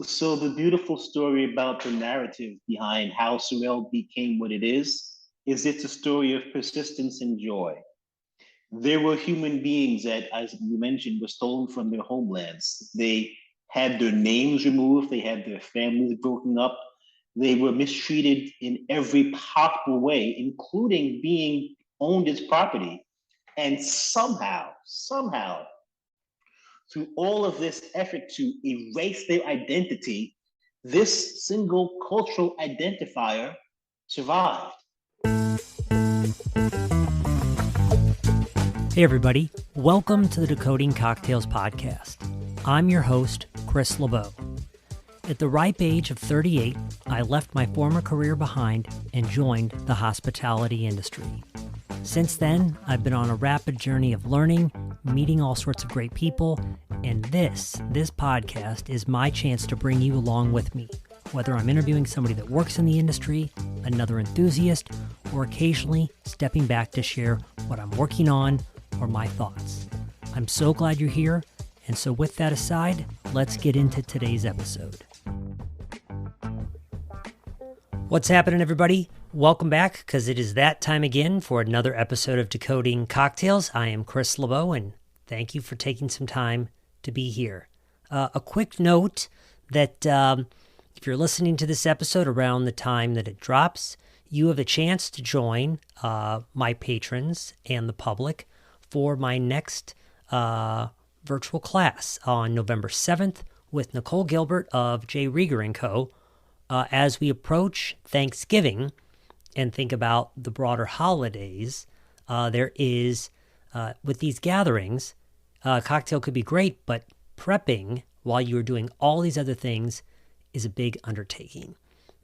So the beautiful story about the narrative behind how Sorrel became what it is it's a story of persistence and joy. There were human beings that, as you mentioned, were stolen from their homelands. They had their names removed, they had their families broken up, they were mistreated in every possible way, including being owned as property. And somehow, through all of this effort to erase their identity, this single cultural identifier survived. Hey everybody, welcome to the Decoding Cocktails podcast. I'm your host, Chris LeBeau. At the ripe age of 38, I left my former career behind and joined the hospitality industry. Since then, I've been on a rapid journey of learning, meeting all sorts of great people, and this podcast is my chance to bring you along with me, whether I'm interviewing somebody that works in the industry, another enthusiast, or occasionally stepping back to share what I'm working on or my thoughts. I'm so glad you're here, and so with that aside, let's get into today's episode. What's happening, everybody? Welcome back, because it is that time again for another episode of Decoding Cocktails. I am Chris LeBeau, and thank you for taking some time to be here. A quick note that if you're listening to this episode around the time that it drops, you have a chance to join my patrons and the public for my next virtual class on November 7th with Nicole Gilbert of J. Rieger & Co. As we approach Thanksgiving and think about the broader holidays, there is, with these gatherings, cocktail could be great, but prepping while you are doing all these other things is a big undertaking.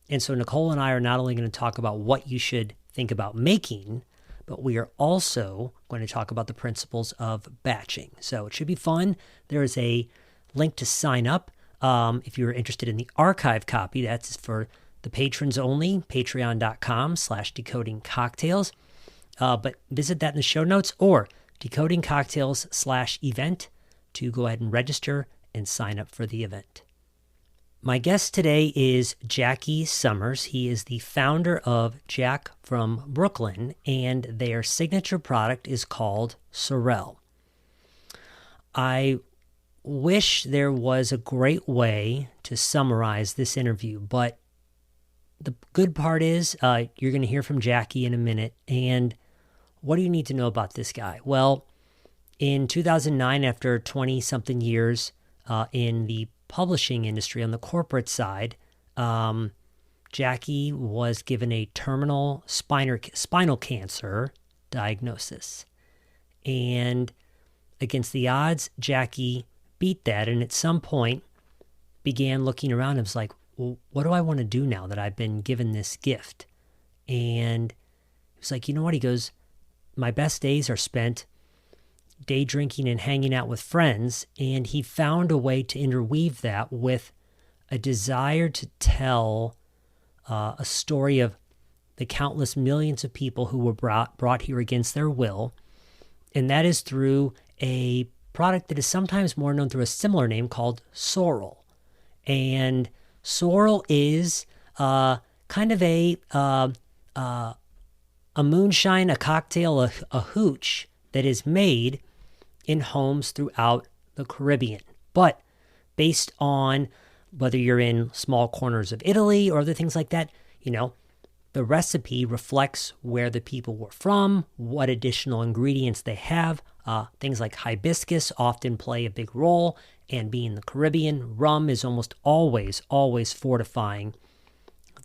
And so Nicole and I are not only going to talk about what you should think about making, but we are also going to talk about the principles of batching. So it should be fun. There is a link to sign up. If you're interested in the archive copy, that's for the patrons only, patreon.com/decodingcocktails. But visit that in the show notes or decodingcocktails/event to go ahead and register and sign up for the event. My guest today is Jackie Summers. He is the founder of Jack from Brooklyn, and their signature product is called Sorrel. I wish there was a great way to summarize this interview, but the good part is you're going to hear from Jackie in a minute. And what do you need to know about this guy? Well, in 2009, after 20-something years in the publishing industry on the corporate side, Jackie was given a terminal spinal cancer diagnosis. And against the odds, Jackie beat that, and at some point began looking around and was like, well, what do I want to do now that I've been given this gift? And he was like, you know what? He goes, my best days are spent day drinking and hanging out with friends. And he found a way to interweave that with a desire to tell a story of the countless millions of people who were brought here against their will. And that is through a product that is sometimes more known through a similar name called sorrel. And sorrel is kind of a moonshine, a cocktail, a hooch that is made in homes throughout the Caribbean. But based on whether you're in small corners of Italy or other things like that, the recipe reflects where the people were from, what additional ingredients they have. Things like hibiscus often play a big role, and being the Caribbean, rum is almost always fortifying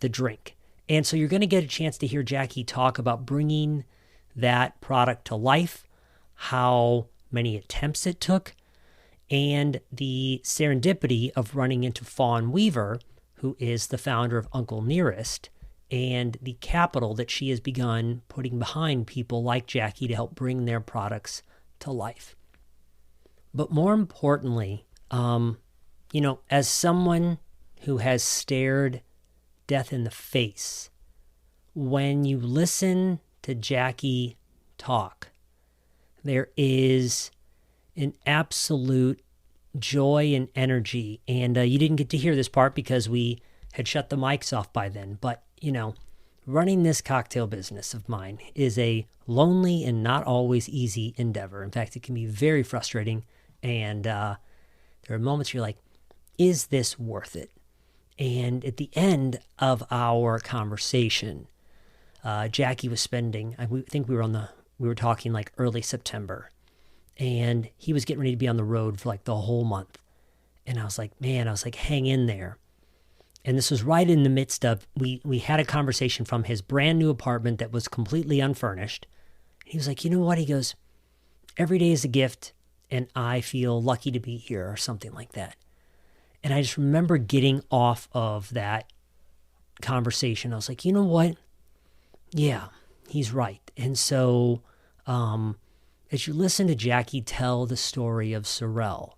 the drink. And so you're going to get a chance to hear Jackie talk about bringing that product to life, how many attempts it took, and the serendipity of running into Fawn Weaver, who is the founder of Uncle Nearest, and the capital that she has begun putting behind people like Jackie to help bring their products to life. But more importantly, as someone who has stared death in the face, when you listen to Jackie talk, there is an absolute joy and energy. And you didn't get to hear this part because we had shut the mics off by then. But, running this cocktail business of mine is a lonely and not always easy endeavor. In fact, it can be very frustrating. And there are moments you're like, is this worth it? And at the end of our conversation, Jackie was spending, I think we were talking like early September, and he was getting ready to be on the road for like the whole month. And I was like, man, hang in there. And this was right in the midst of, we had a conversation from his brand new apartment that was completely unfurnished. He was like, you know what? He goes, every day is a gift, and I feel lucky to be here, or something like that. And I just remember getting off of that conversation. I was like, you know what? Yeah, he's right. And so, as you listen to Jackie tell the story of Sorrel,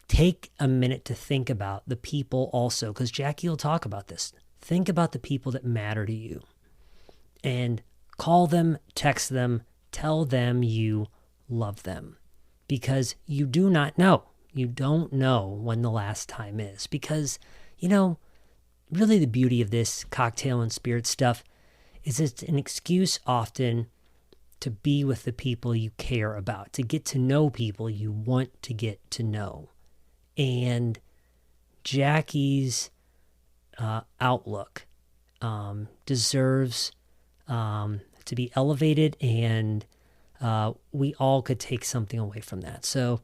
take a minute to think about the people also, because Jackie will talk about this. Think about the people that matter to you and call them, text them, tell them you love them, because you do not know. You don't know when the last time is, because, really the beauty of this cocktail and spirit stuff is it's an excuse often to be with the people you care about, to get to know people you want to get to know. And Jackie's outlook deserves to be elevated, and we all could take something away from that. So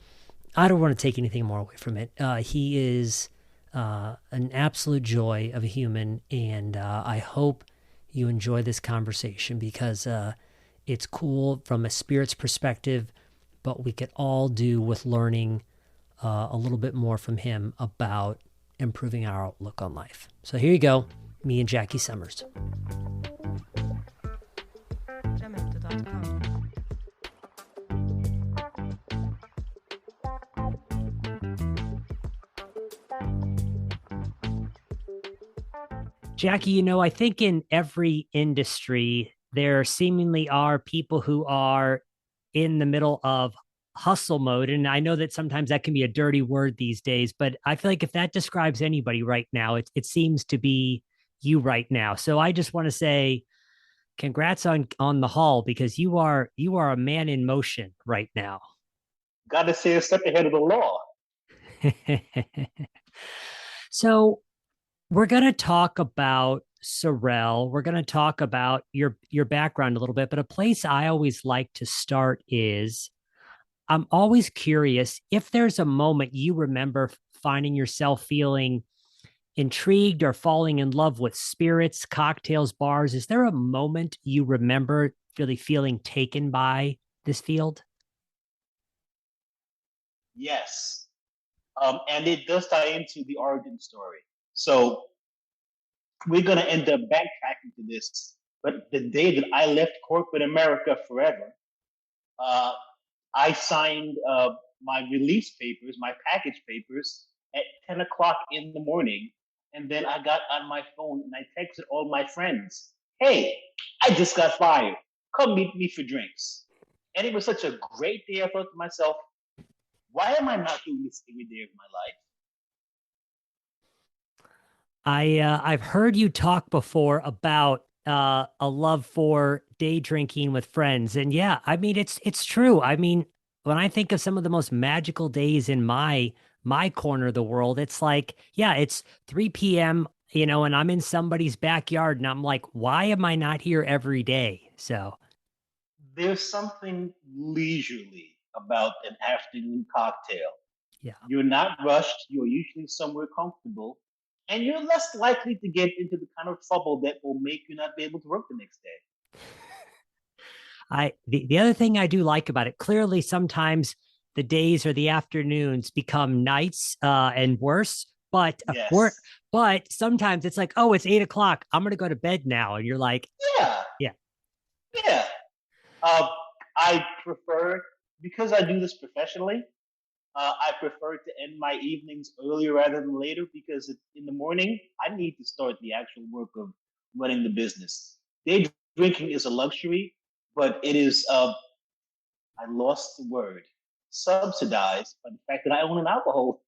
I don't want to take anything more away from it. He is an absolute joy of a human, and I hope you enjoy this conversation, because it's cool from a spirit's perspective, but we could all do with learning a little bit more from him about improving our outlook on life. So here you go, me and Jackie Summers. Jackie, I think in every industry, there seemingly are people who are in the middle of hustle mode. And I know that sometimes that can be a dirty word these days, but I feel like if that describes anybody right now, it seems to be you right now. So I just want to say congrats on the haul, because you are a man in motion right now. Got to stay a step ahead of the law. So we're going to talk about Sorrel. We're going to talk about your background a little bit, but a place I always like to start is, I'm always curious if there's a moment you remember finding yourself feeling intrigued or falling in love with spirits, cocktails, bars. Is there a moment you remember really feeling taken by this field? Yes. And it does tie into the origin story. So we're going to end up backtracking to this. But the day that I left corporate America forever, uh, I signed my release papers, my package papers at 10 o'clock in the morning. And then I got on my phone and I texted all my friends, hey, I just got fired. Come meet me for drinks. And it was such a great day. I thought to myself, why am I not doing this every day of my life? I've heard you talk before about a love for day drinking with friends, and yeah, I mean it's true. I mean, when I think of some of the most magical days in my corner of the world, it's like, yeah, it's 3 p.m. And I'm in somebody's backyard, and I'm like, why am I not here every day? So There's something leisurely about an afternoon cocktail. yeah. You're not rushed, you're usually somewhere comfortable, and you're less likely to get into the kind of trouble that will make you not be able to work the next day. The other thing I do like about it, clearly sometimes the days or the afternoons become nights and worse, but Yes. but sometimes it's like, oh, it's 8 o'clock. I'm gonna go to bed now. And you're like, Yeah. yeah. Yeah. Uh, I prefer, because I do this professionally, I prefer to end my evenings earlier rather than later, because in the morning, I need to start the actual work of running the business. Day drinking is a luxury, but it is, I lost the word. subsidized by the fact that I own an alcohol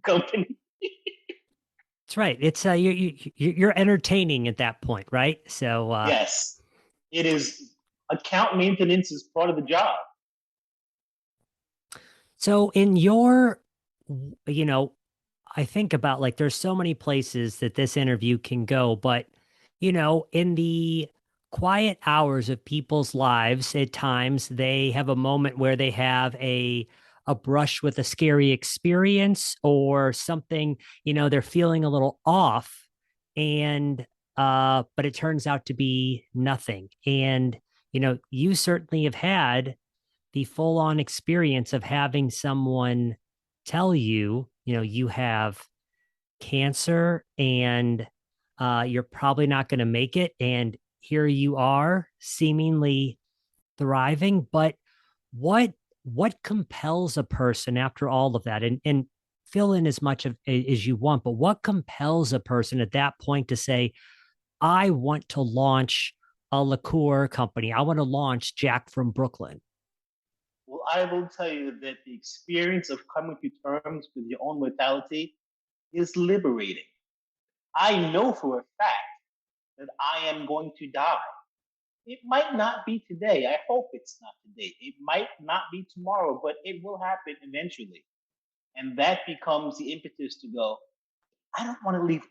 company. That's right. It's you're entertaining at that point, right? So Yes, it is. Account maintenance is part of the job. so in your, you know, I think about like there's so many places that this interview can go, but in the quiet hours of people's lives, at times they have a moment where they have a brush with a scary experience or something, they're feeling a little off and but it turns out to be nothing. And you certainly have had the full on experience of having someone tell you, you have cancer and you're probably not going to make it. And here you are, seemingly thriving. But what what compels a person after all of that? And fill in as much of as you want, but what compels a person at that point to say, I want to launch a liqueur company. I want to launch Jack from Brooklyn. Well, I will tell you that the experience of coming to terms with your own mortality is liberating. I know for a fact that I am going to die. It might not be today. I hope it's not today. It might not be tomorrow, but it will happen eventually. And that becomes the impetus to go, I don't want to leave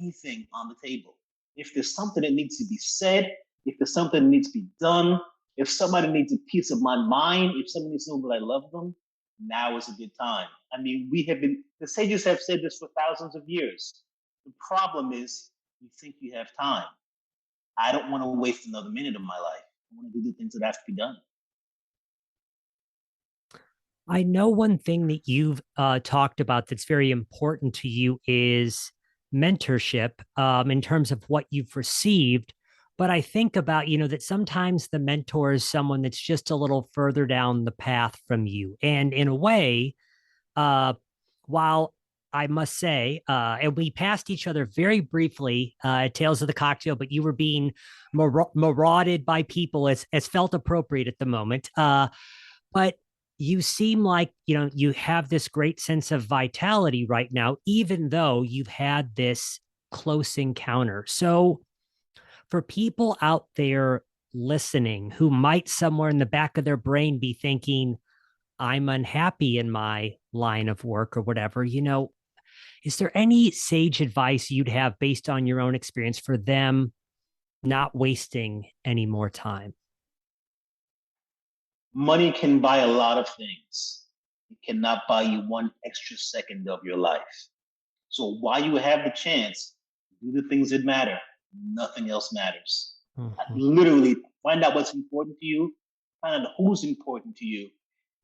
anything on the table. If there's something that needs to be said, if there's something that needs to be done, if somebody needs a piece of my mind, if somebody needs to know that I love them, now is a good time. I mean, the sages have said this for thousands of years. The problem is you think you have time. I don't want to waste another minute of my life. I want to do the things that have to be done. I know one thing that you've talked about that's very important to you is mentorship in terms of what you've received. But I think about, that sometimes the mentor is someone that's just a little further down the path from you. And in a way, uh, while I must say, and we passed each other very briefly at Tales of the Cocktail, but you were being marauded by people as felt appropriate at the moment. But you seem like you have this great sense of vitality right now, even though you've had this close encounter. So for people out there listening who might somewhere in the back of their brain be thinking, I'm unhappy in my line of work or whatever, is there any sage advice you'd have based on your own experience for them not wasting any more time? Money can buy a lot of things. It cannot buy you one extra second of your life. So while you have the chance, do the things that matter. Nothing else matters. Mm-hmm. Literally, find out what's important to you, find out who's important to you,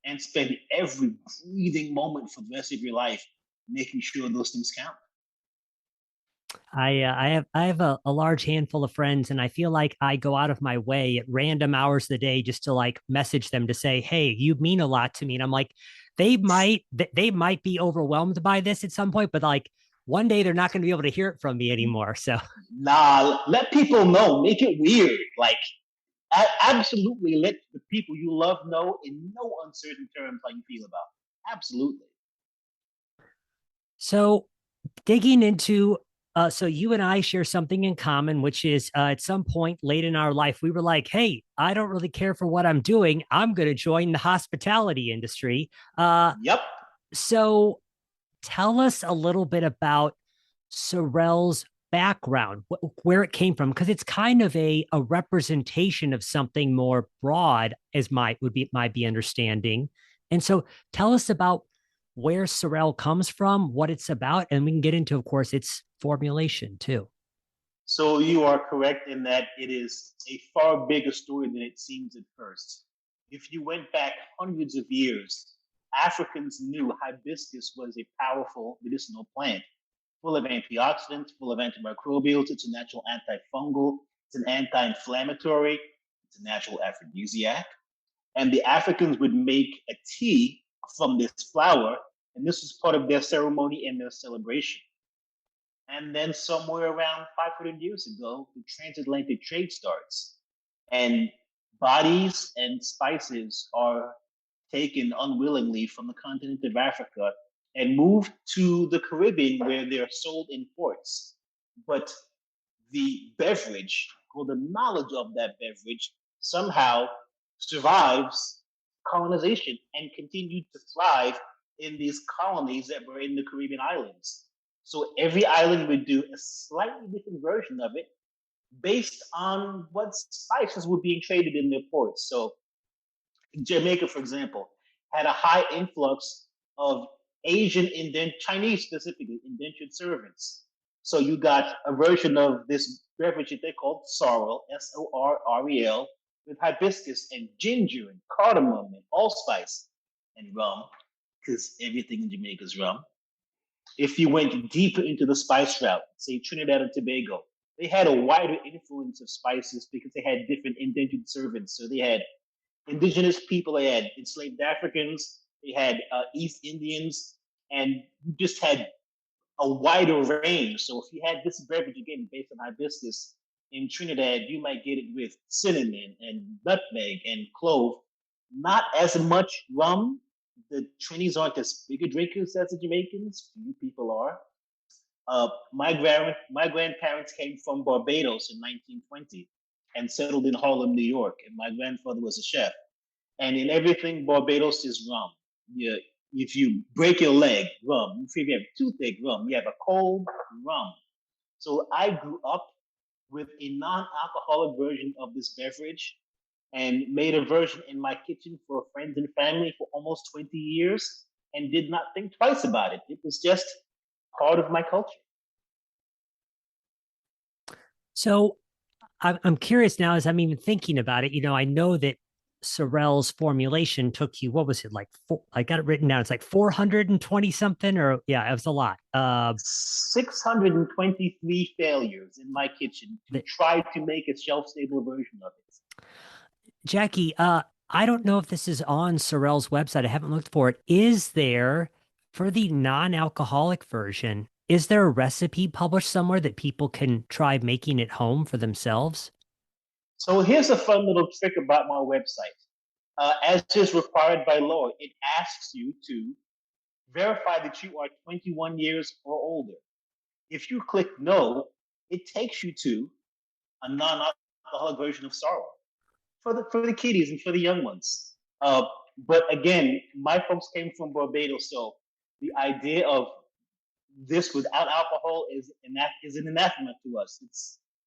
and spend every breathing moment for the rest of your life making sure those things count. I have a large handful of friends, and I feel like I go out of my way at random hours of the day just to like message them to say, "Hey, you mean a lot to me." And I'm like, they might be overwhelmed by this at some point, but like one day they're not going to be able to hear it from me anymore. So Nah, let people know. Make it weird. Like, absolutely let the people you love know in no uncertain terms how you feel about it. Absolutely. so digging into so you and I share something in common, which is at some point late in our life, we were like, "Hey, I don't really care for what I'm doing. I'm going to join the hospitality industry." Yep. So tell us a little bit about Sorel's background, where it came from, because it's kind of a representation of something more broad, as might be understanding. And so tell us about where Sorel comes from, what it's about, and we can get into, of course, its formulation too. So you are correct in that it is a far bigger story than it seems at first. If you went back hundreds of years, Africans knew hibiscus was a powerful medicinal plant, full of antioxidants, full of antimicrobials. It's a natural antifungal, it's an anti inflammatory, it's a natural aphrodisiac. And the Africans would make a tea from this flower, and this was part of their ceremony and their celebration. And then somewhere around 500 years ago, the transatlantic trade starts, and bodies and spices are taken unwillingly from the continent of Africa and moved to the Caribbean where they're sold in ports. But the beverage or the knowledge of that beverage somehow survives colonization and continued to thrive in these colonies that were in the Caribbean islands. So every island would do a slightly different version of it based on what spices were being traded in their ports. So Jamaica, for example, had a high influx of Asian Chinese specifically indentured servants. So you got a version of this beverage that they called sorrel, Sorrel, with hibiscus and ginger and cardamom and allspice and rum, because everything in Jamaica is rum. If you went deeper into the spice route, say Trinidad and Tobago, they had a wider influence of spices because they had different indentured servants. So they had indigenous people, they had enslaved Africans, they had East Indians, and you just had a wider range. So if you had this beverage again based on hibiscus in Trinidad, you might get it with cinnamon and nutmeg and clove. Not as much rum. The Trinis aren't as big a drinkers as the Jamaicans. Few people are. My grandparents came from Barbados in 1920 and settled in Harlem, New York. And my grandfather was a chef. And in everything, Barbados is rum. Yeah, if you break your leg, rum. If you have toothache, rum. You have a cold, rum. So I grew up with a non-alcoholic version of this beverage and made a version in my kitchen for friends and family for almost 20 years and did not think twice about it. It was just part of my culture. So I'm curious now as I'm even thinking about it. I know that Sorel's formulation took you, what was it, like four, I got it written down. It's like 420 something, or yeah, it was a lot. 623 failures in my kitchen to try to make a shelf stable version of it. Jackie, I don't know if this is on Sorel's website. I haven't looked for it. Is there, for the non-alcoholic version, is there a recipe published somewhere that people can try making at home for themselves? So here's a fun little trick about my website. As is required by law, it asks you to verify that you are 21 years or older. If you click no, it takes you to a non-alcoholic version of sorrow for the kiddies and for the young ones. But again, my folks came from Barbados, so the idea of this without alcohol is an anathema to us.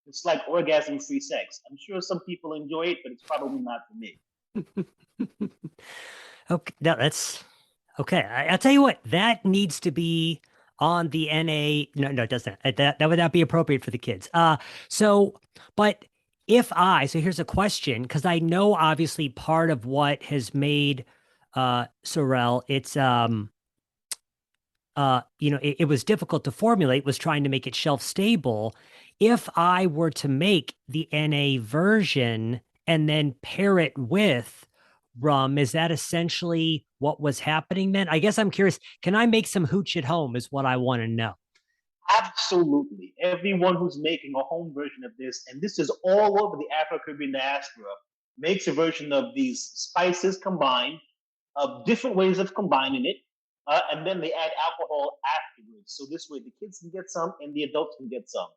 It's like orgasm-free sex. I'm sure some people enjoy it, but it's probably not for me. Okay, no, that's okay. I'll tell you what, that needs to be on the NA. No, it doesn't. That would not be appropriate for the kids. So, but so here's a question, because I know obviously part of what has made Sorel, it was difficult to formulate, was trying to make it shelf stable. If I were to make the NA version and then pair it with rum, is that essentially what was happening then? I guess I'm curious. Can I make some hooch at home is what I want to know. Absolutely. Everyone who's making a home version of this, and this is all over the Afro-Caribbean diaspora, makes a version of these spices combined, of different ways of combining it, and then they add alcohol afterwards. So this way the kids can get some and the adults can get some.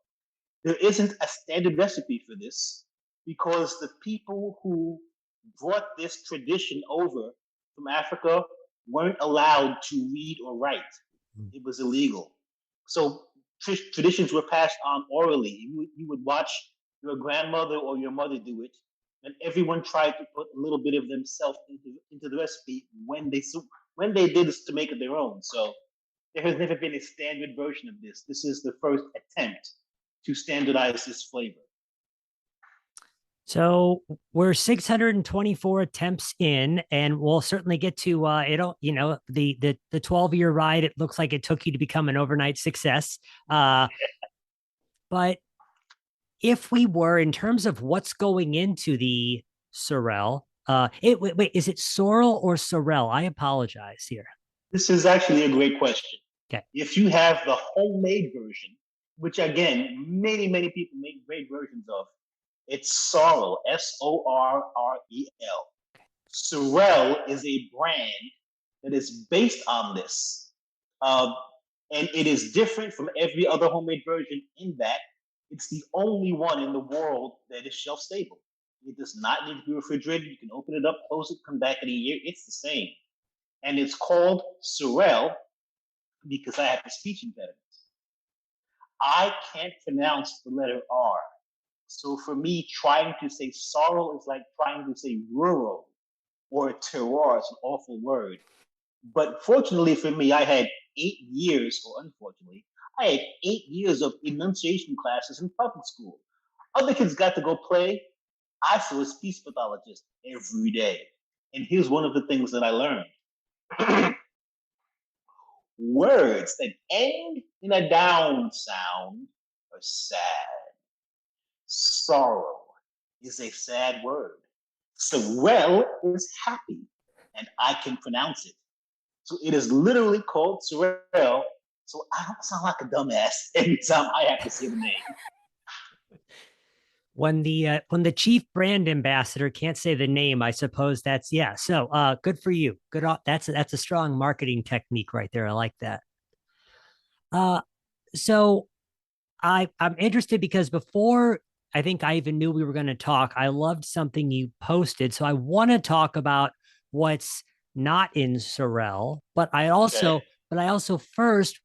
There isn't a standard recipe for this because the people who brought this tradition over from Africa weren't allowed to read or write. It was illegal. So traditions were passed on orally. You would watch your grandmother or your mother do it, and everyone tried to put a little bit of themselves into the recipe when they did this to make it their own. So there has never been a standard version of this. This is the first attempt to standardize this flavor. So we're 624 attempts in, and we'll certainly get to it'll, the 12-year ride. It looks like it took you to become an overnight success. But if we were, in terms of what's going into the Sorel, wait, is it sorrel or sorrel? I apologize here. This is actually a great question. Okay. If you have the homemade version, which again, many people make great versions of, it's sorrel, Sorrel. Sorel is a brand that is based on this. Uh, and it is different from every other homemade version in that it's the only one in the world that is shelf stable. It does not need to be refrigerated. You can open it up, close it, come back in a year. It's the same. And it's called Sorel because I have a speech impediment. I can't pronounce the letter R. So for me, trying to say sorrel is like trying to say rural or terroir. It's an awful word. But fortunately for me, I had 8 years, or unfortunately, I had 8 years of enunciation classes in public school. Other kids got to go play. I saw a speech pathologist every day. And here's one of the things that I learned. Words that end in a down sound are sad. Sorrow is a sad word. Sorel is happy, and I can pronounce it. So it is literally called Sorel. So I don't sound like a dumbass every time I have to say the name. When the chief brand ambassador can't say the name, I suppose that's yeah. So good for you. Good. That's a strong marketing technique right there. I like that. Uh, so I'm interested because before I think I even knew we were going to talk, I loved something you posted. So I want to talk about what's not in Sorel, Okay. but I also first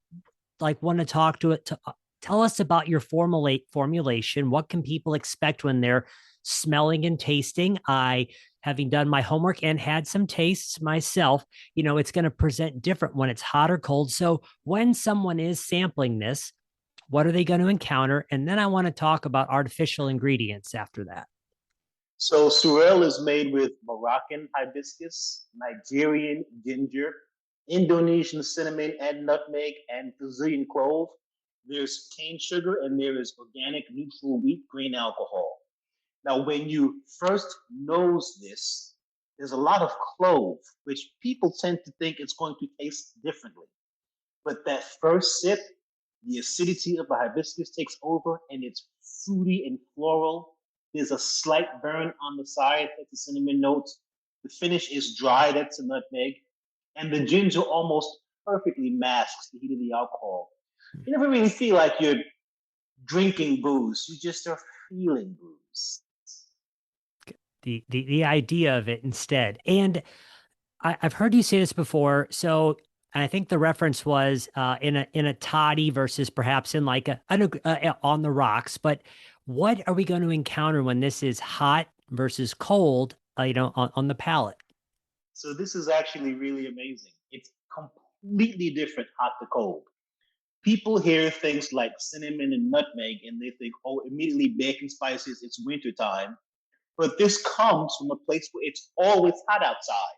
like want to talk to it to tell us about your formulation. What can people expect when they're smelling and tasting? I having done my homework and had some tastes myself, it's going to present different when it's hot or cold. So when someone is sampling this, what are they going to encounter? And then I want to talk about artificial ingredients after that. So Sorel is made with Moroccan hibiscus, Nigerian ginger, Indonesian cinnamon and nutmeg, and Brazilian clove. There's cane sugar and there is organic neutral wheat grain alcohol. Now, when you first nose this, there's a lot of clove, which people tend to think it's going to taste differently. But that first sip, the acidity of the hibiscus takes over and it's fruity and floral. There's a slight burn on the side, that's the cinnamon notes. The finish is dry, that's the nutmeg. And the ginger almost perfectly masks the heat of the alcohol. You never really feel like you're drinking booze, you just are feeling booze. The idea of it instead. And I've heard you say this before. So I think the reference was in a toddy versus perhaps in like on the rocks. But what are we going to encounter when this is hot versus cold? On the palate. So this is actually really amazing. It's completely different hot to cold. People hear things like cinnamon and nutmeg and they think, oh, immediately baking spices, it's wintertime. But this comes from a place where it's always hot outside.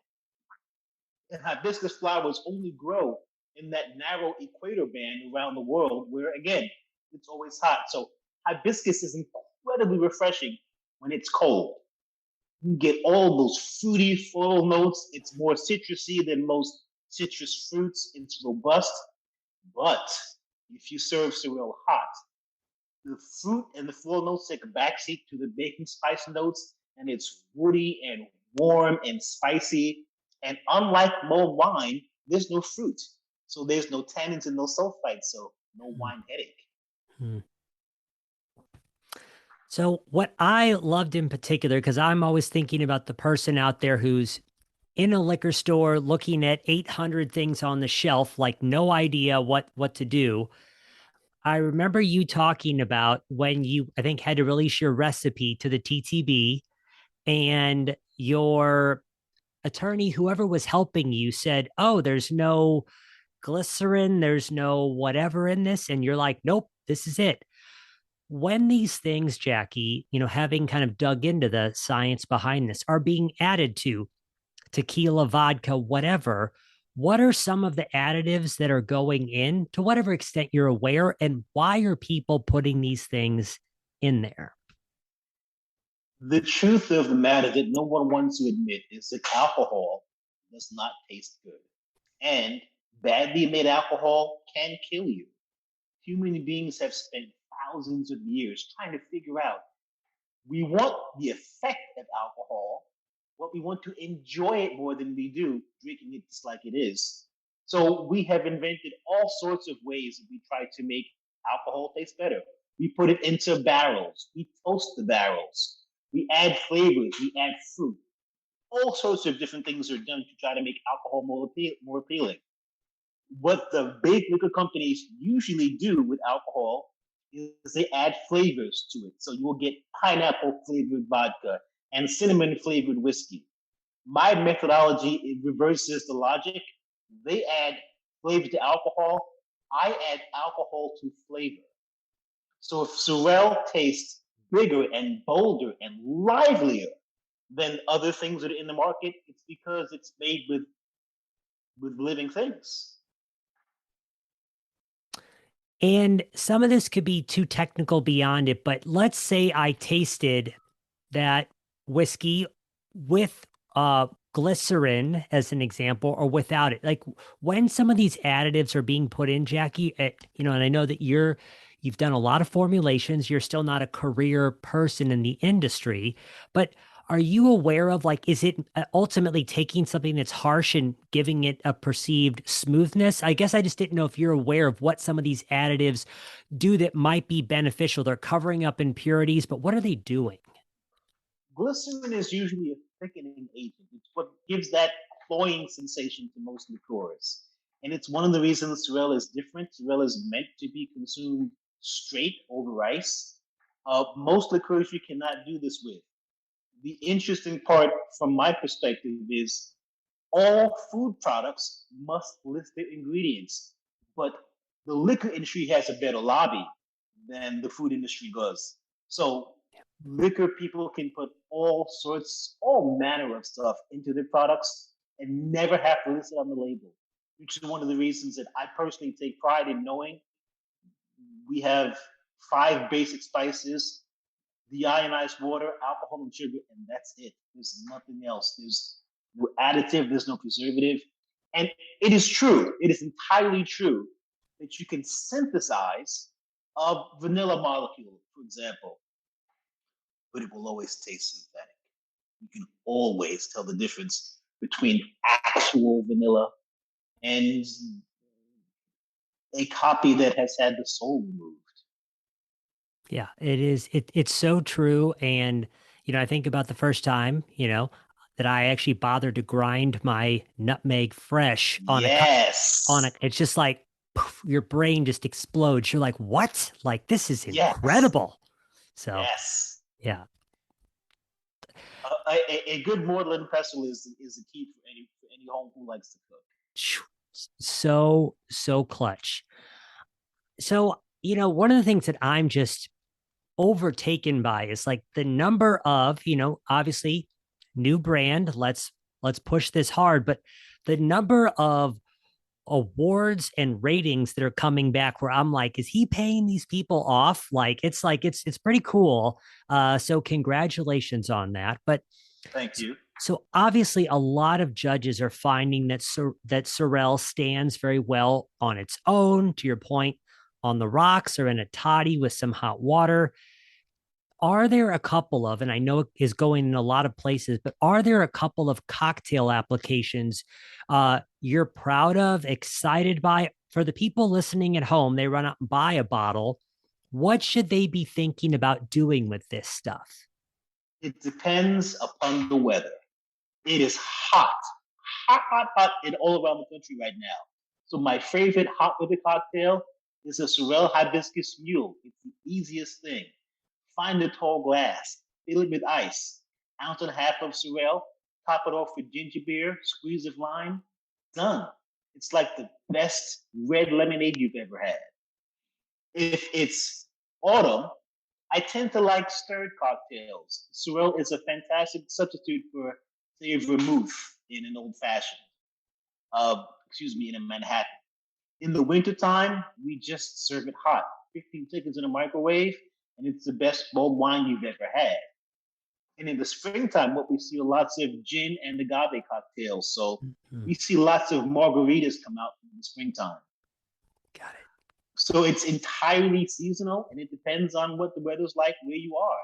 And hibiscus flowers only grow in that narrow equator band around the world where, again, it's always hot. So hibiscus is incredibly refreshing when it's cold. You get all those fruity floral notes. It's more citrusy than most citrus fruits. It's robust. But if you serve cereal hot, the fruit and the floral notes take a backseat to the baking spice notes, and it's woody and warm and spicy. And unlike mulled wine, there's no fruit. So there's no tannins and no sulfites, so no wine headache. Hmm. So what I loved in particular, because I'm always thinking about the person out there who's in a liquor store looking at 800 things on the shelf, like no idea what to do. I remember you talking about when you, I think, had to release your recipe to the TTB, and your attorney, whoever was helping you, said, "Oh, there's no glycerin, there's no whatever in this," and you're like, "Nope, this is it." When these things, Jackie, having kind of dug into the science behind this, are being added to tequila, vodka, whatever, what are some of the additives that are going in to whatever extent you're aware, and why are people putting these things in there? The truth of the matter that no one wants to admit is that alcohol does not taste good. And badly made alcohol can kill you. Human beings have spent thousands of years trying to figure out we want the effect of alcohol, but we want to enjoy it more than we do drinking it just like it is. So we have invented all sorts of ways that we try to make alcohol taste better. We put it into barrels. We toast the barrels. We add flavors. We add fruit. All sorts of different things are done to try to make alcohol more appealing. What the big liquor companies usually do with alcohol is they add flavors to it. So you will get pineapple flavored vodka and cinnamon flavored whiskey. My methodology, it reverses the logic. They add flavor to alcohol. I add alcohol to flavor. So if Sorel tastes bigger and bolder and livelier than other things that are in the market, it's because it's made with living things. And some of this could be too technical beyond it, but let's say I tasted that whiskey with glycerin as an example or without it. Like when some of these additives are being put in, Jackie, you know, and I know that you've done a lot of formulations, you're still not a career person in the industry, but are you aware of, like, is it ultimately taking something that's harsh and giving it a perceived smoothness? I guess I just didn't know if you're aware of what some of these additives do that might be beneficial. They're covering up impurities, but what are they doing? Glycerin is usually a thickening agent. It's what gives that cloying sensation to most liqueurs. And it's one of the reasons Sorel is different. Sorel is meant to be consumed straight over ice. Most liqueurs you cannot do this with. The interesting part from my perspective is all food products must list their ingredients, but the liquor industry has a better lobby than the food industry does. So liquor people can put all manner of stuff into their products and never have to list it on the label, which is one of the reasons that I personally take pride in knowing we have 5 basic spices, deionized water, alcohol, and sugar, and that's it. There's nothing else. There's no additive, there's no preservative. And it is true, it is entirely true that you can synthesize a vanilla molecule, for example, but it will always taste synthetic. You can always tell the difference between actual vanilla and a copy that has had the soul removed. Yeah, it is. It's so true. And, you know, I think about the first time, you know, that I actually bothered to grind my nutmeg fresh on a, Yes. it's just like poof, your brain just explodes. You're like, what? Like, this is Yes. incredible. So, Yes. yeah, A good mortar and pestle is the key for any home who likes to cook. so clutch. So, you know, one of the things that I'm just overtaken by is like the number of, you know, obviously new brand, let's push this hard, but the number of awards and ratings that are coming back where I'm like, is he paying these people off? Like it's pretty cool. So congratulations on that. But Thank you. so obviously a lot of judges are finding that that Sorel stands very well on its own, to your point, on the rocks or in a toddy with some hot water. Are there a couple of, and I know it is going in a lot of places, but are there a couple of cocktail applications you're proud of, excited by? For the people listening at home, they run out and buy a bottle. What should they be thinking about doing with this stuff? It depends upon the weather. It is hot in all around the country right now. So my favorite hot weather cocktail is a Sorel hibiscus mule. It's the easiest thing. Find a tall glass, fill it with ice, ounce and a half of Sorel, top it off with ginger beer, squeeze of lime, done. It's like the best red lemonade you've ever had. If it's autumn, I tend to like stirred cocktails. Sorrel is a fantastic substitute for, say, a vermouth in an old fashioned. In a Manhattan. In the wintertime, we just serve it hot. 15 seconds in a microwave, and it's the best mulled wine you've ever had. And in the springtime, what we see are lots of gin and agave cocktails. So Mm-hmm. we see lots of margaritas come out in the springtime. Got it. So it's entirely seasonal, and it depends on what the weather's like where you are.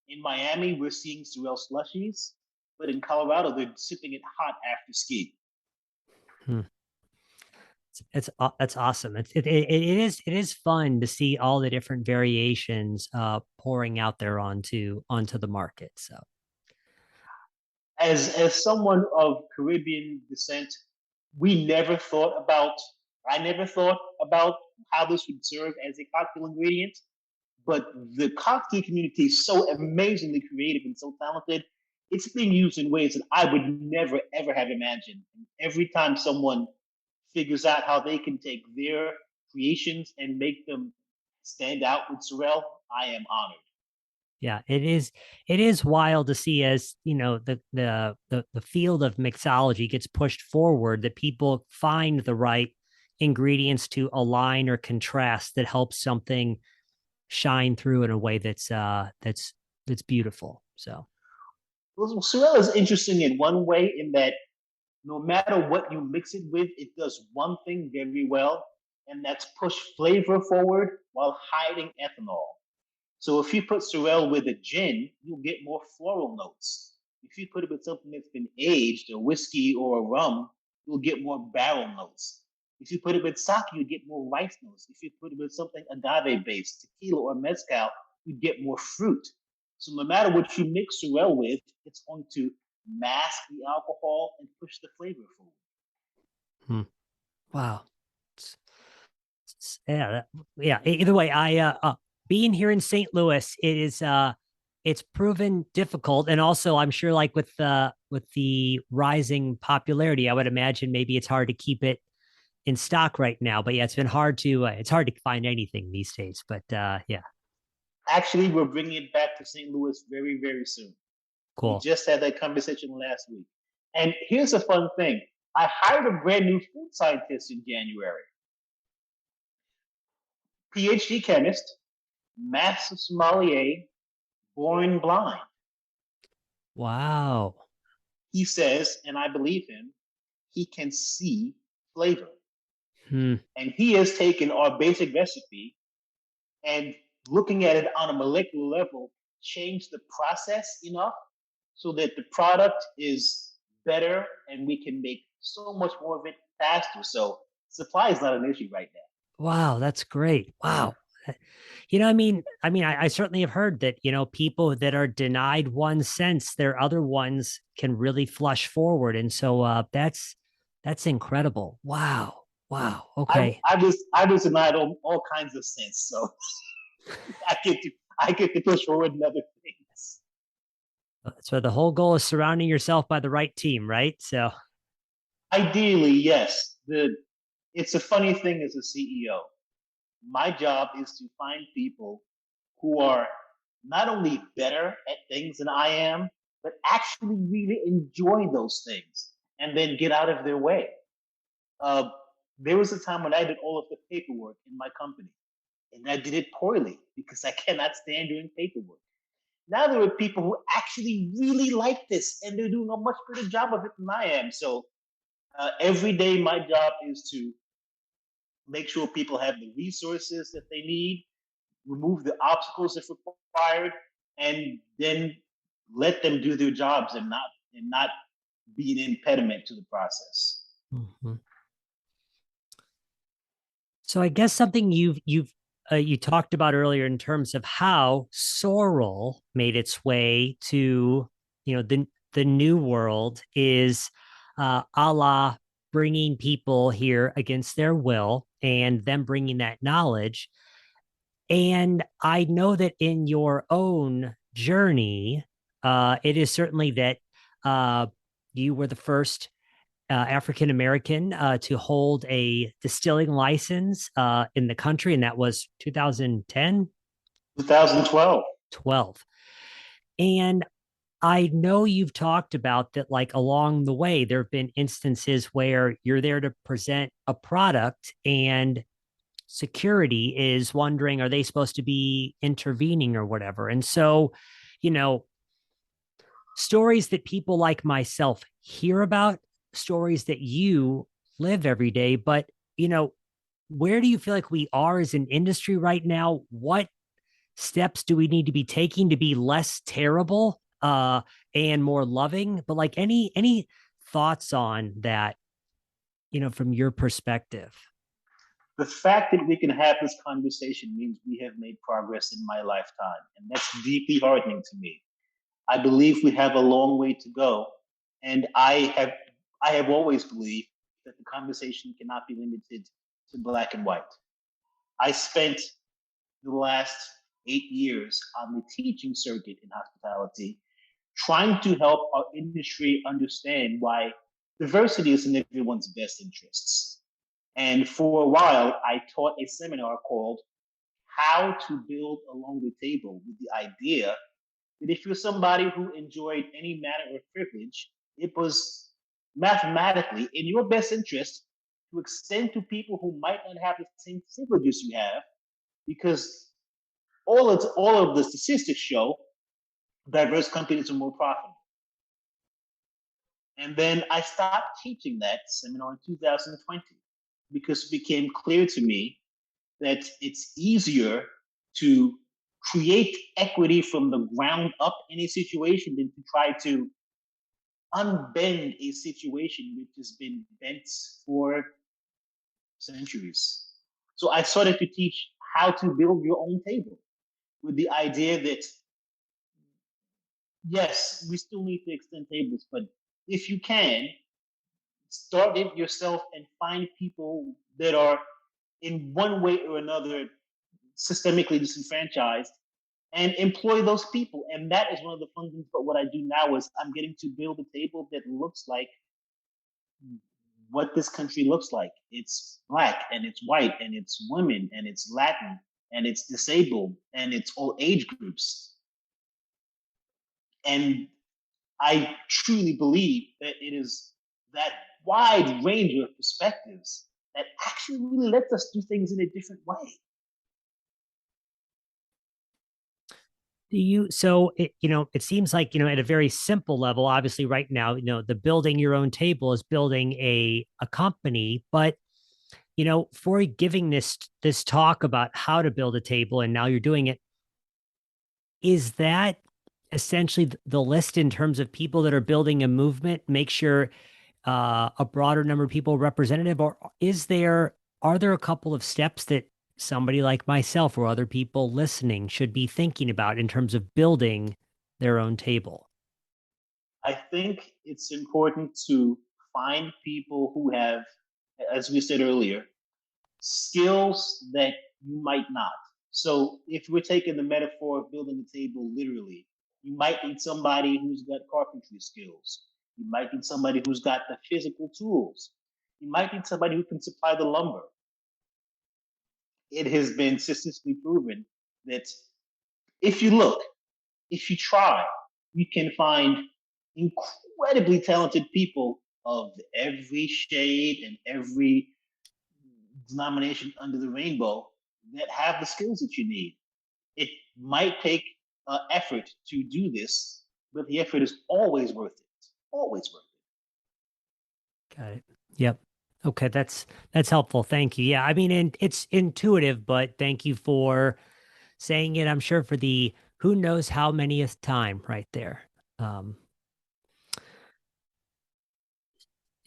In Miami, we're seeing Sorrel slushies. but in Colorado, they're sipping it hot after ski. Hmm. It's that's awesome. It is fun to see all the different variations pouring out there onto the market. So As someone of Caribbean descent, we never thought about. I never thought about how this would serve as a cocktail ingredient. But the cocktail community is so amazingly creative and so talented. It's being used in ways that I would never ever have imagined. And every time someone figures out how they can take their creations and make them stand out with Sorrel, I am honored. yeah, it is wild to see as the field of mixology gets pushed forward that people find the right ingredients to align or contrast that helps something shine through in a way that's beautiful. So Well, Sorrel is interesting in one way in that no matter what you mix it with, it does one thing very well, and that's push flavor forward while hiding ethanol. So if you put Sorrel with a gin, you'll get more floral notes. If you put it with something that's been aged, a whiskey or a rum, you'll get more barrel notes. If you put it with sake, you get more rice notes. If you put it with something agave based, tequila or mezcal, you get more fruit. So no matter what you mix Sorrel with, it's going to mask the alcohol and push the flavor forward. hmm. Wow. Yeah, yeah. Either way, I being here in St. Louis, it's proven difficult, and also I'm sure like with the rising popularity, I would imagine maybe it's hard to keep it in stock right now. But yeah, it's hard to find anything these days. But yeah, Actually, we're bringing it back to St. Louis very, very soon. We cool. just had that conversation last week. And here's a fun thing. I hired a brand new food scientist in January. PhD chemist, master sommelier, born blind. Wow. He says, and I believe him, he can see flavor. Hmm. And he has taken our basic recipe and looking at it on a molecular level, changed the process enough so that the product is better and we can make so much more of it faster. So supply is not an issue right now. Wow, that's great. Wow. I certainly have heard that, people that are denied one sense, their other ones can really flush forward. And so that's incredible. Wow. Wow. I, Okay. I was denied all kinds of sense, so I get to I get to push forward in other things. So the whole goal is surrounding yourself by the right team, right? So Ideally, yes. It's a funny thing as a CEO. My job is to find people who are not only better at things than I am, but actually really enjoy those things and then get out of their way. Uh, there was a time when I did all of the paperwork in my company, and I did it poorly because I cannot stand doing paperwork. Now there are people who actually really like this, and they're doing a much better job of it than I am. So every day, my job is to make sure people have the resources that they need, remove the obstacles if required, and then let them do their jobs and not be an impediment to the process. mhm. So I guess something you talked about earlier in terms of how sorrel made its way to the new world is a la bringing people here against their will and them bringing that knowledge. And I know that in your own journey, it is certainly that uh, you were the first African American to hold a distilling license in the country, and that was 2010, 2012. 12. And I know you've talked about that, like along the way, there have been instances where you're there to present a product and security is wondering, are they supposed to be intervening or whatever? And so, you know, stories that people like myself hear about, stories that you live every day. But, where do you feel like we are as an industry right now? What steps do we need to be taking to be less terrible? and more loving. But like any thoughts on that, from your perspective? The fact that we can have this conversation means we have made progress in my lifetime, and that's deeply heartening to me. I believe we have a long way to go, and I have always believed that the conversation cannot be limited to black and white. I spent the last 8 years on the teaching circuit in hospitality, trying to help our industry understand why diversity is in everyone's best interests. And for a while, I taught a seminar called How to Build a Longer Table, with the idea that if you're somebody who enjoyed any manner of privilege, it was mathematically in your best interest to extend to people who might not have the same privileges you have, because all of the statistics show diverse companies are more profitable. And then I stopped teaching that seminar in 2020 because it became clear to me that it's easier to create equity from the ground up in a situation than to try to unbend a situation which has been bent for centuries. So I started to teach how to build your own table, with the idea that yes, we still need to extend tables, but if you can, start it yourself and find people that are in one way or another systemically disenfranchised and employ those people. And that is one of the fun things about what I do now is I'm getting to build a table that looks like what this country looks like. It's black and it's white and it's women and it's Latin and it's disabled and it's all age groups. And I truly believe that it is that wide range of perspectives that actually really lets us do things in a different way. It seems like, at a very simple level, obviously right now, the building your own table is building a company, but for giving this talk about how to build a table and now you're doing it, is that essentially the list in terms of people that are building a movement, make sure a broader number of people representative, or are there a couple of steps that somebody like myself or other people listening should be thinking about in terms of building their own table? I think it's important to find people who have, as we said earlier, skills that you might not. So if we're taking the metaphor of building a table literally, you might need somebody who's got carpentry skills. You might need somebody who's got the physical tools. You might need somebody who can supply the lumber. It has been statistically proven that if you look, if you try, you can find incredibly talented people of every shade and every denomination under the rainbow that have the skills that you need. It might take effort to do this, but the effort is always worth it. Always worth Got it. Yep. Okay, that's helpful. Thank you. Yeah, I mean, and it's intuitive, but thank you for saying it. I'm sure for the who knows how manyth time right there. Um,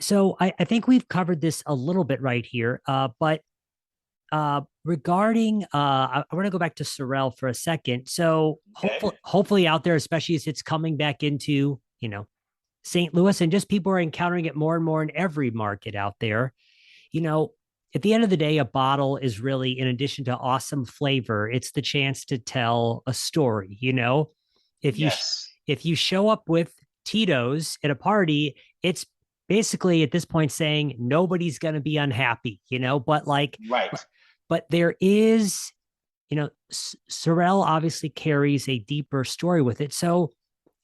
so I think we've covered this a little bit right here, but regarding I want to go back to Sorel for a second. So it. Okay. hopefully out there, especially as it's coming back into St. Louis, and just people are encountering it more and more in every market out there. you know, at the end of the day, a bottle is really, in addition to awesome flavor, it's the chance to tell a story. If you Yes. if you show up with Tito's at a party, it's basically at this point saying nobody's going to be unhappy. But like, Right. but there is, Sorel obviously carries a deeper story with it. So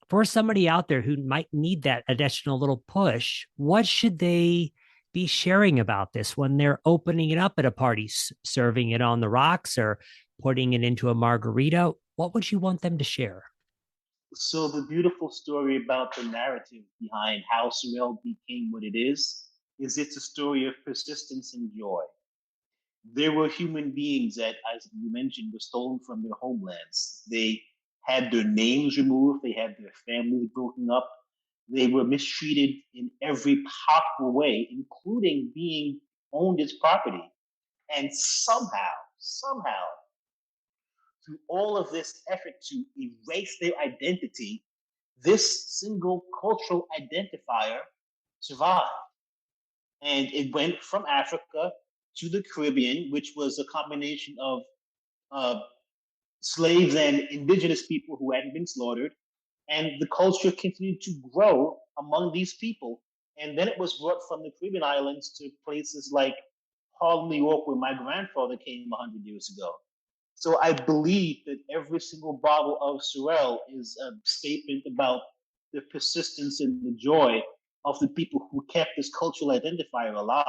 for somebody out there who might need that additional little push, what should they be sharing about this when they're opening it up at a party, serving it on the rocks or putting it into a margarita? What would you want them to share? So the beautiful story about the narrative behind how Sorel became what it is it's a story of persistence and joy. There were human beings that, as you mentioned, were stolen from their homelands. They had their names removed, they had their families broken up, they were mistreated in every possible way, including being owned as property. And somehow, through all of this effort to erase their identity, this single cultural identifier survived. And it went from Africa to the Caribbean, which was a combination of uh, slaves and indigenous people who hadn't been slaughtered. And the culture continued to grow among these people. And then it was brought from the Caribbean islands to places like Harlem, New York, where my grandfather came 100 years ago. So I believe that every single bottle of Sorel is a statement about the persistence and the joy of the people who kept this cultural identifier alive.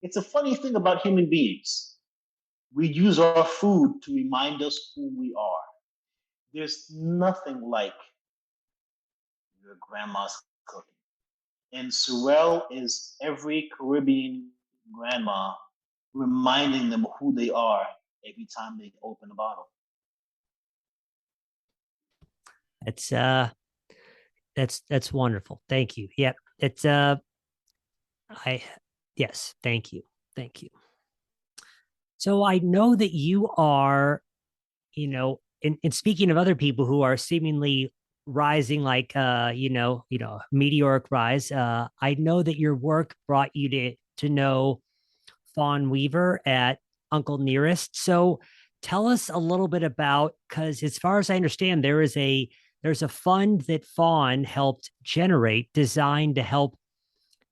It's a funny thing about human beings. We use our food to remind us who we are. There's nothing like your grandma's cooking. And Sorel is every Caribbean grandma reminding them who they are every time they open a bottle. That's that's wonderful. Thank you. Yep. It's I yes, thank you. Thank you. So I know that you are, in speaking of other people who are seemingly rising like meteoric rise, I know that your work brought you to know Fawn Weaver at Uncle Nearest. So tell us a little bit about, because as far as I understand, there's a fund that Fawn helped generate designed to help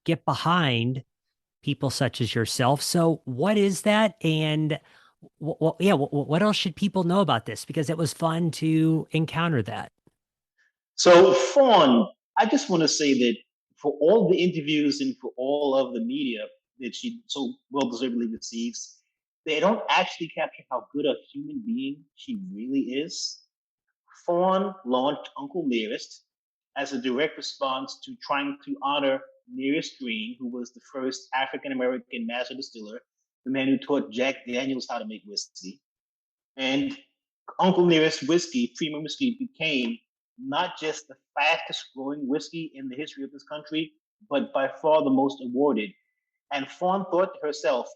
get behind people such as yourself. So what is that? And what else should people know about this? Because it was fun to encounter that. So, Fawn, I just want to say that for all the interviews and for all of the media that she so well deservedly receives, they don't actually capture how good a human being she really is. Fawn launched Uncle Nearest as a direct response to trying to honor Nearest Green, who was the first African American master distiller, the man who taught Jack Daniels how to make whiskey. And Uncle Nearest whiskey, premium whiskey, became not just the fastest growing whiskey in the history of this country, but by far the most awarded. And Fawn thought to herself,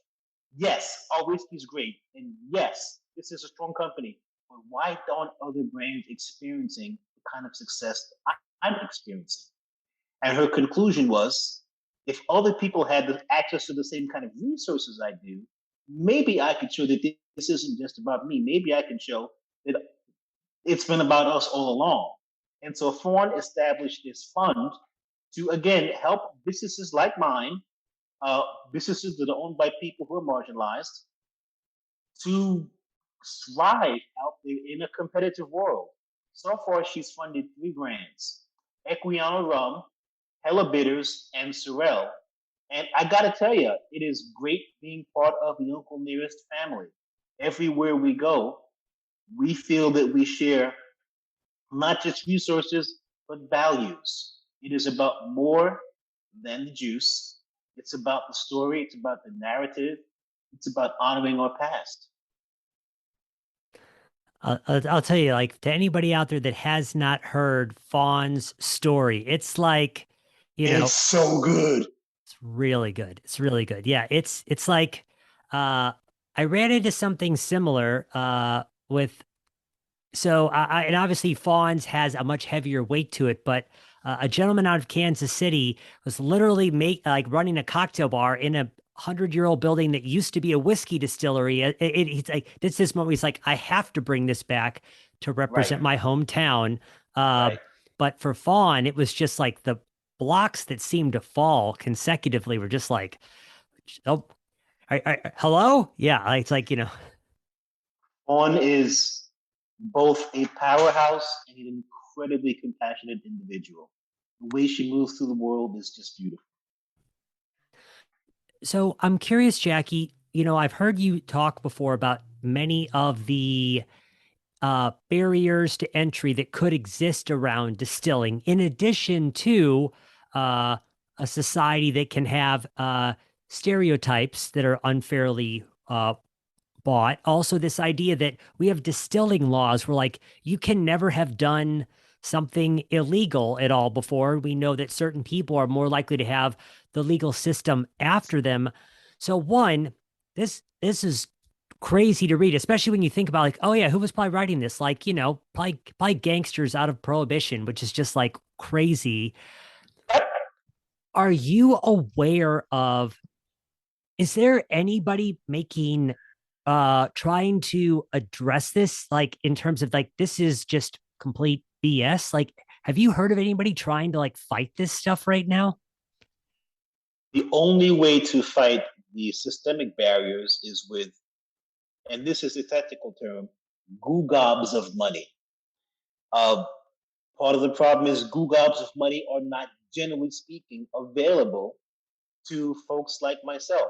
yes, our whiskey is great. And yes, this is a strong company. But why aren't other brands experiencing the kind of success I'm experiencing? And her conclusion was, if other people had the access to the same kind of resources I do, maybe I could show that this isn't just about me. Maybe I can show that it's been about us all along. And so Fawn established this fund to, again, help businesses like mine, uh, businesses that are owned by people who are marginalized, to thrive out there in a competitive world. So far, she's funded three brands: Equiano Rum, Hella Bitters, and Sorel. And I gotta tell you, it is great being part of the Uncle Nearest family. Everywhere we go, we feel that we share not just resources, but values. It is about more than the juice. It's about the story, it's about the narrative, it's about honoring our past. I'll tell you, like to anybody out there that has not heard Fawn's story, it's like, It's so good. it's really good. It's really good. Yeah, it's like I ran into something similar with and obviously Fawns has a much heavier weight to it, but a gentleman out of Kansas City was literally running a cocktail bar in a 100-year-old building that used to be a whiskey distillery. It's like this moment he's like, I have to bring this back to Right, represent my hometown. Uh, right. but for Fawn, it was just like the blocks that seemed to fall consecutively were just like, oh, hello, yeah, it's like On is both a powerhouse and an incredibly compassionate individual. The way she moves through the world is just beautiful. So I'm curious, Jackie. I've heard you talk before about many of the barriers to entry that could exist around distilling, in addition to uh, a society that can have stereotypes that are unfairly bought. Also, this idea that we have distilling laws where, like, you can never have done something illegal at all before. We know that certain people are more likely to have the legal system after them. So, one, this is crazy to read, especially when you think about like, oh yeah, who was probably writing this? Like, probably gangsters out of prohibition, which is just like crazy. Are you aware of, is there anybody making trying to address this, like in terms of like this is just complete BS? Like, have you heard of anybody trying to like fight this stuff right now? The only way to fight the systemic barriers is with, and this is a technical term, goo gobs of money. Uh, Part of the problem is goo gobs of money are not, generally speaking, available to folks like myself.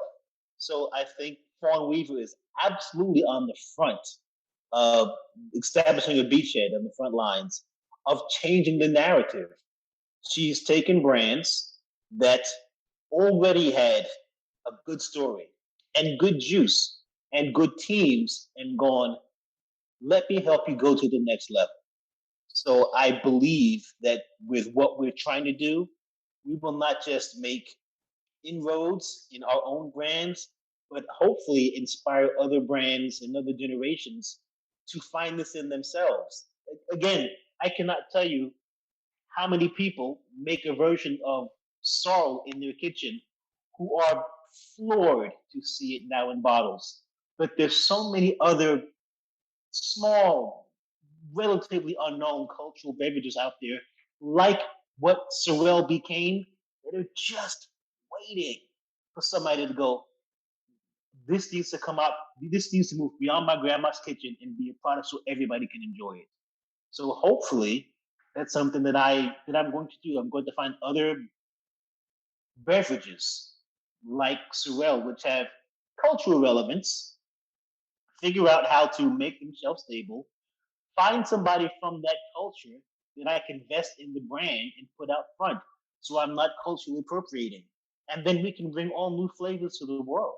So I think Fawn Weaver is absolutely on the front of establishing a beachhead on the front lines of changing the narrative. She's taken brands that already had a good story and good juice and good teams and gone, let me help you go to the next level. So I believe that with what we're trying to do, we will not just make inroads in our own brands, but hopefully inspire other brands and other generations to find this in themselves. Again, I cannot tell you how many people make a version of sorrel in their kitchen who are floored to see it now in bottles. But there's so many other small, relatively unknown cultural beverages out there, like what Sorel became, that are just waiting for somebody to go, this needs to come out, this needs to move beyond my grandma's kitchen and be a product so everybody can enjoy it. So hopefully that's something that I'm going to do. I'm going to find other beverages like Sorel, which have cultural relevance, figure out how to make them shelf stable, find somebody from that culture that I can invest in the brand and put out front so I'm not culturally appropriating. And then we can bring all new flavors to the world.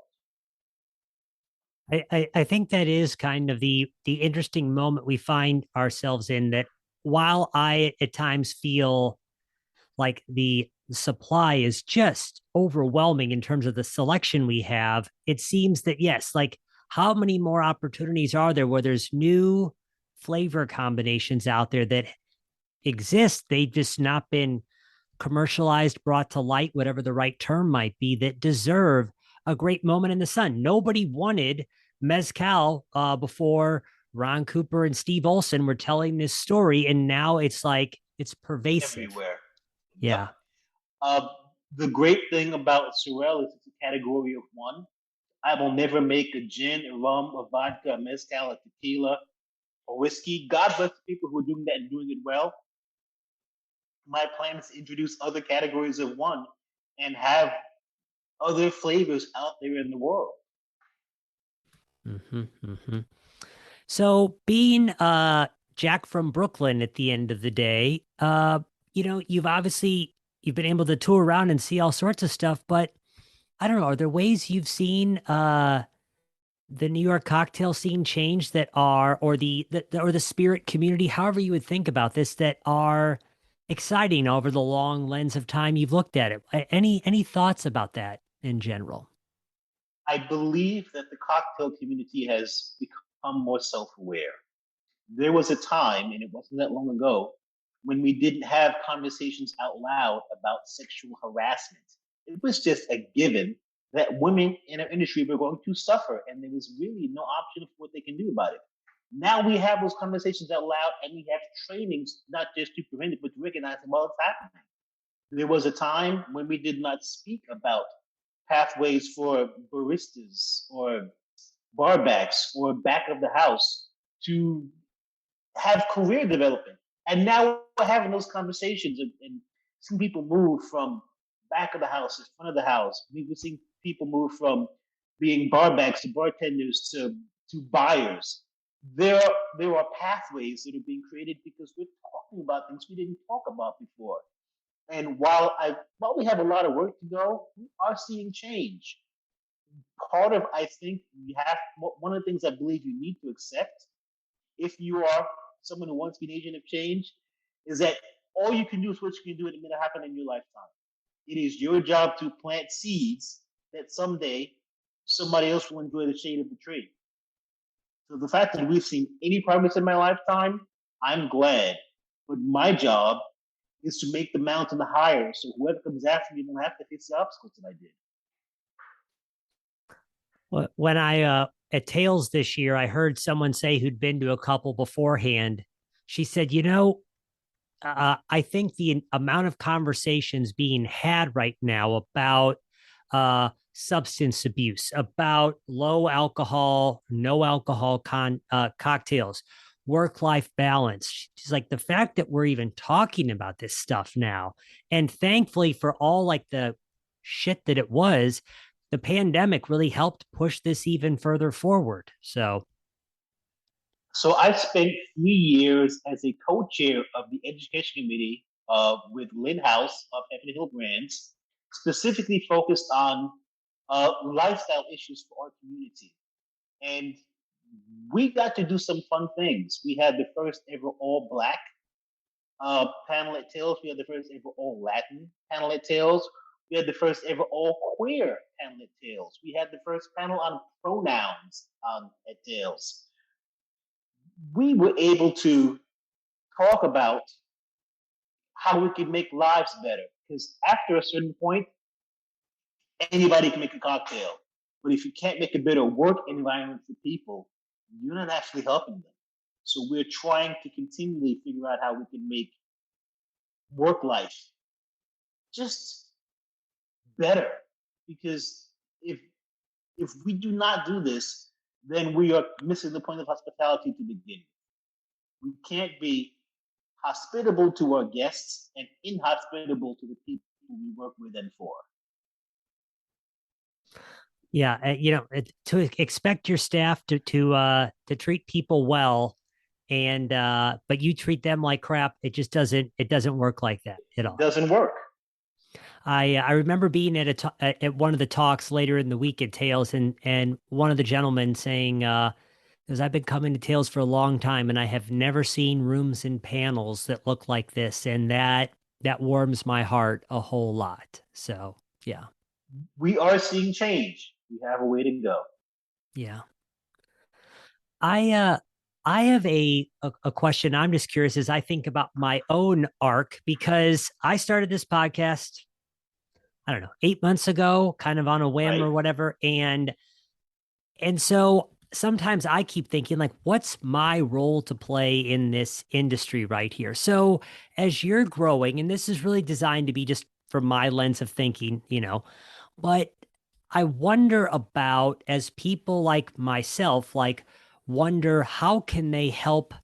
I think that is kind of the interesting moment we find ourselves in, that while I at times feel like the supply is just overwhelming in terms of the selection we have, it seems that yes, like how many more opportunities are there where there's new flavor combinations out there that exist? They've just not been commercialized, brought to light, whatever the right term might be, that deserve a great moment in the sun. Nobody wanted mezcal before Ron Cooper and Steve Olson were telling this story, and now it's like it's pervasive. Everywhere. Yep. Yeah. Uh, the great thing about Sorel is it's a category of one. I will never make a gin, a rum, a vodka, a mezcal, a tequila, or whiskey. God bless the people who are doing that and doing it well. My plan is to introduce other categories of one and have other flavors out there in the world. Mm-hmm, mm-hmm. So being Jack from Brooklyn at the end of the day, you've been able to tour around and see all sorts of stuff, but I don't know, are there ways you've seen the New York cocktail scene change that are, or or the spirit community, however you would think about this, that are exciting over the long lens of time you've looked at it? Any thoughts about that in general? I believe that the cocktail community has become more self aware. There was a time, and it wasn't that long ago, when we didn't have conversations out loud about sexual harassment. It was just a given that women in our industry were going to suffer, and there was really no option for what they can do about it. Now we have those conversations out loud, and we have trainings not just to prevent it, but to recognize it while it's happening. There was a time when we did not speak about pathways for baristas or barbacks or back of the house to have career development. And now we're having those conversations, and some people move from back of the house to front of the house. We've seen people move from being barbacks to bartenders to buyers. There are pathways that are being created because we're talking about things we didn't talk about before. And while we have a lot of work to go, we are seeing change. part of, I think you have, one of the things I believe you need to accept if you are someone who wants to be an agent of change is that all you can do is what you can do, and it may not happen in your lifetime. It is your job to plant seeds that someday somebody else will enjoy the shade of the tree. So the fact that we've seen any progress in my lifetime, I'm glad. But my job is to make the mountain higher, so whoever comes after me won't have to face the obstacles that I did. When I at Tails this year, I heard someone say who'd been to a couple beforehand. She said, I think the amount of conversations being had right now about substance abuse, about low alcohol, no alcohol cocktails, work life balance. She's like, the fact that we're even talking about this stuff now, and thankfully for all like the shit that it was, the pandemic really helped push this even further forward. So I spent 3 years as a co-chair of the education committee with Lynn House of Evan Hill Brands, specifically focused on lifestyle issues for our community. And we got to do some fun things. We had the first ever all black panel at Tails. We had the first ever all Latin panel at Tails. We had the first ever all queer panel at Tails. We had the first panel on pronouns at Tails. We were able to talk about how we could make lives better. Because after a certain point, anybody can make a cocktail. But if you can't make a better work environment for people, you're not actually helping them. So we're trying to continually figure out how we can make work life just better. Because if we do not do this, then we are missing the point of hospitality to begin. We can't be hospitable to our guests and inhospitable to the people we work with and for. Yeah, to expect your staff to treat people well, and but you treat them like crap. It doesn't work like that at all. It doesn't work. I remember being at one of the talks later in the week at Tails, and one of the gentlemen saying, because I've been coming to Tails for a long time, and I have never seen rooms and panels that look like this, and that warms my heart a whole lot. So yeah, We are seeing change. We have a way to go. yeah. I have a question. I'm just curious as I think about my own arc, because I started this podcast, I don't know, 8 months ago, kind of on a whim Right? or whatever. And so sometimes I keep thinking, like, what's my role to play in this industry right here? So as you're growing, and this is really designed to be just from my lens of thinking, but I wonder about, as people like myself, like, wonder how can they help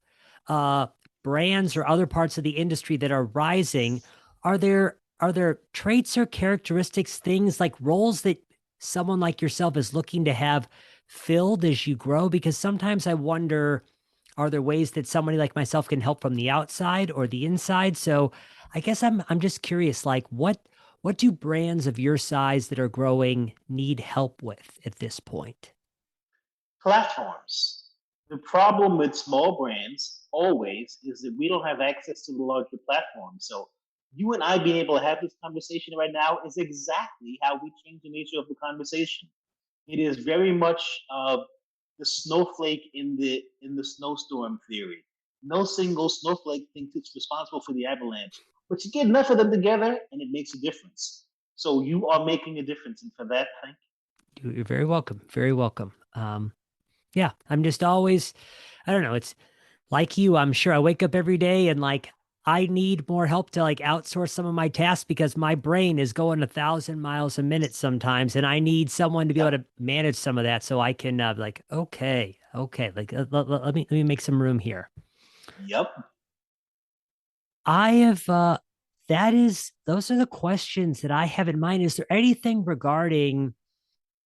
uh brands or other parts of the industry that are rising. Are there traits or characteristics, things like roles that someone like yourself is looking to have filled as you grow? Because sometimes I wonder, are there ways that somebody like myself can help from the outside or the inside? So I guess I'm just curious, like, what do brands of your size that are growing need help with at this point? Platforms. The problem with small brands always is that we don't have access to the larger platforms. So you and I being able to have this conversation right now is exactly how we change the nature of the conversation. It is very much the snowflake in the snowstorm theory. No single snowflake thinks it's responsible for the avalanche, but you get enough of them together, and it makes a difference. So you are making a difference, and for that, thank You're very welcome. Very welcome. Yeah, I'm just always, I don't know. It's like you, I'm sure I wake up every day and like I need more help to like outsource some of my tasks because my brain is going 1,000 miles a minute sometimes, and I need someone to be you. able Yep. to manage some of that so I can like, okay, like let me make some room here. Yep. I have that is those are the questions that I have in mind. Is there anything regarding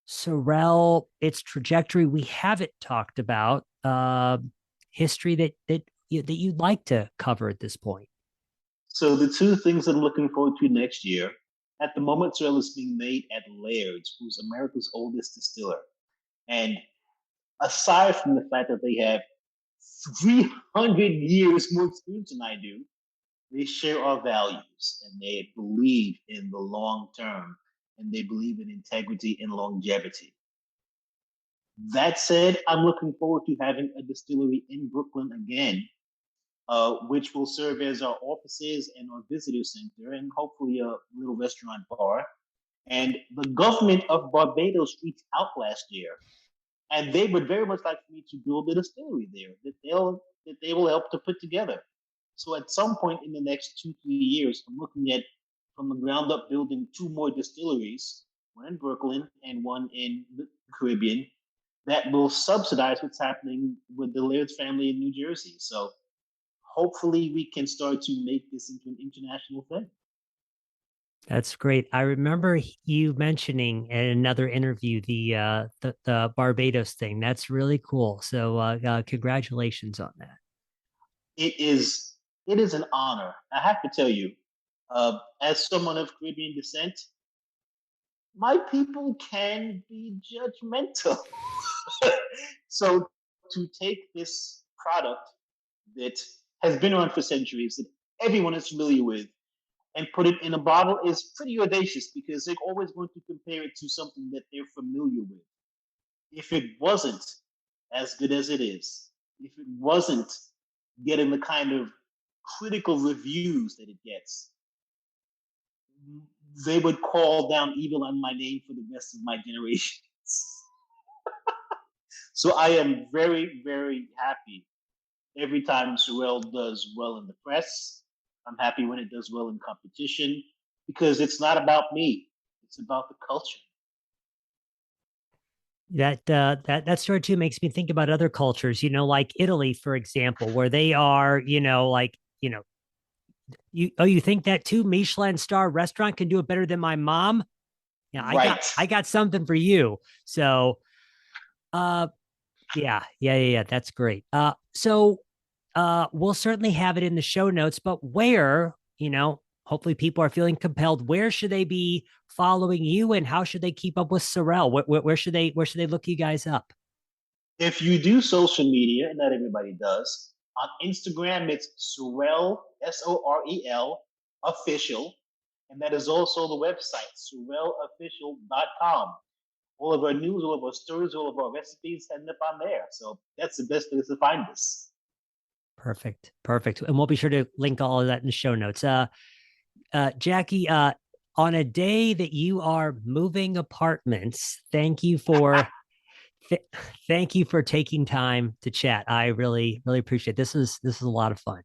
Sorel, its trajectory we haven't talked about, history that you'd like to cover at this point? So the two things I'm looking forward to next year, At the moment, Sorrel is being made at Laird's, who's America's oldest distiller. And aside from the fact that they have 300 years more experience than I do, they share our values and they believe in the long term and they believe in integrity and longevity. That said, I'm looking forward to having a distillery in Brooklyn again, which will serve as our offices and our visitor center and hopefully a little restaurant bar. And the government of Barbados reached out last year, and they would very much like for me to build a distillery there that they will help to put together. So at some point in the next 2-3 years, I'm looking at from the ground up building 2 more distilleries, one in Brooklyn and one in the Caribbean, that will subsidize what's happening with the Laird's family in New Jersey. So hopefully we can start to make this into an international thing. That's great. I remember you mentioning in another interview the Barbados thing. That's really cool. So congratulations on that. It is an honor. I have to tell you, as someone of Caribbean descent, my people can be judgmental. So to take this product that has been around for centuries, that everyone is familiar with, and put it in a bottle is pretty audacious because they're always going to compare it to something that they're familiar with. If it wasn't as good as it is, if it wasn't getting the kind of critical reviews that it gets, they would call down evil on my name for the rest of my generations. So I am very, very happy every time Sorrel does well in the press. I'm happy when it does well in competition because it's not about me. It's about the culture. That story too makes me think about other cultures, like Italy, for example, where they are, you think that 2 Michelin star restaurant can do it better than my mom? Yeah, Right. I got something for you. So, yeah. That's great. So we'll certainly have it in the show notes, but where, hopefully people are feeling compelled. Where should they be following you and how should they keep up with Sorrel? Where should they look you guys up? If you do social media, and not everybody does, on Instagram, it's Sorrel, Sorel, official. And that is also the website, sorrelofficial.com. All of our news, all of our stories, all of our recipes end up on there. So that's the best place to find us. Perfect. And we'll be sure to link all of that in the show notes. Jackie, on a day that you are moving apartments, thank you for taking time to chat. I really, really appreciate it. This is a lot of fun.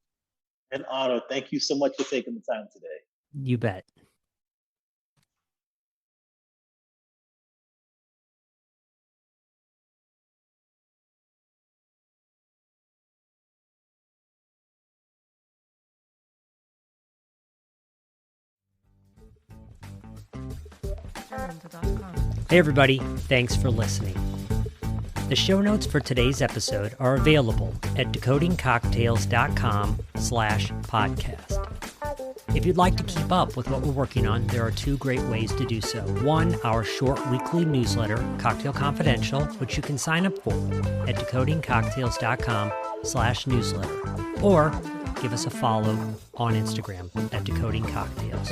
An honor. Thank you so much for taking the time today. You bet. Hey everybody, thanks for listening. The show notes for today's episode are available at decodingcocktails.com/podcast. If you'd like to keep up with what we're working on, there are 2 great ways to do so. One, our short weekly newsletter, Cocktail Confidential, which you can sign up for at decodingcocktails.com/newsletter, or give us a follow on Instagram at Decoding Cocktails.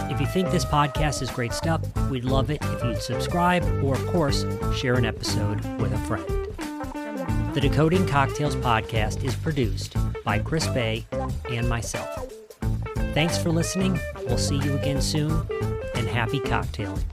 If you think this podcast is great stuff, we'd love it if you'd subscribe or, of course, share an episode with a friend. The Decoding Cocktails podcast is produced by Chris Bay and myself. Thanks for listening. We'll see you again soon, and happy cocktailing.